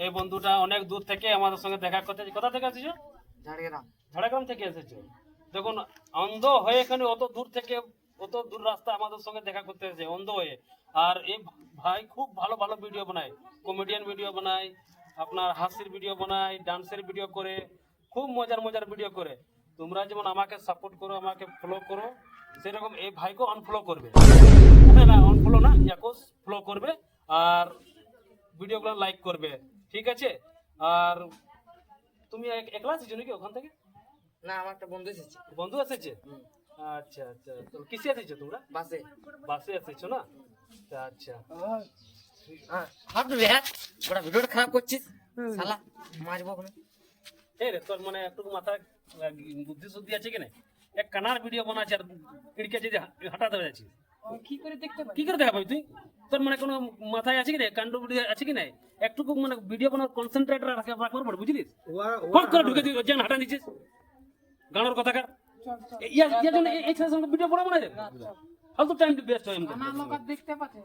এই বন্ধুটা অনেক দূর থেকে আমাদের সঙ্গে দেখা করতে। কোথা থেকে এসেছো? ঝাড়গ্রাম থেকে এসেছো। দেখুন, অন্ধ হয়ে এখানে অত দূর থেকে, অত দূর রাস্তা আমাদের সঙ্গে দেখা করতে এসেছে অন্ধ হয়ে। আর এই ভাই খুব ভালো ভালো ভিডিও বানায়, কমেডিয়ান ভিডিও বানায়, আপনার হাসির ভিডিও বানায়, ডান্সের ভিডিও করে, খুব মজার মজার ভিডিও করে। তোমরা যেমন আমাকে সাপোর্ট করো, আমাকে ফলো করো, সেরকম এই ভাইকে আনফলো করবে। না, আনফলো না, ফলো করবে আর ভিডিওগুলো লাইক করবে, ঠিক আছে? আর তুমি একলা এসেছো নাকি ওখান থেকে? না, আমার একটা বন্ধু এসেছে। বন্ধু এসেছে? আচ্ছা আচ্ছা, তো কিসে এসেছো তোমরা? বাসে। বাসে এসেছো না? আচ্ছা, হাট রে, বড় ভিডিওটা খারাপ করছিস শালা, মারবো ওখানে। এই রে তোর মানে একটু মাথা বুদ্ধি শুদ্ধি আছে কি না? এক কানার ভিডিও বানাচ্ছে আর খিড়কে যদি হাঁটাতে হয়ে যাচ্ছিস, কি করে দেখা পাবি তুই? তোর মানে কোনো মাথায় আছে কি না, কাণ্ড ভিডিও আছে কি না? একটুকু মানে ভিডিও বানার কনসেন্ট্রেট রাখবার পড়ে, বুঝলিস? ফট করে ঢুকে তুই যেন হাঁটা দিচ্ছিস গানোর কথাকার। ইয়ার জন্য এই ছেলের সঙ্গে ভিডিও বানাবো না রে, ফালতু টাইম বেস্ট হয়। দেখতে পাচ্ছে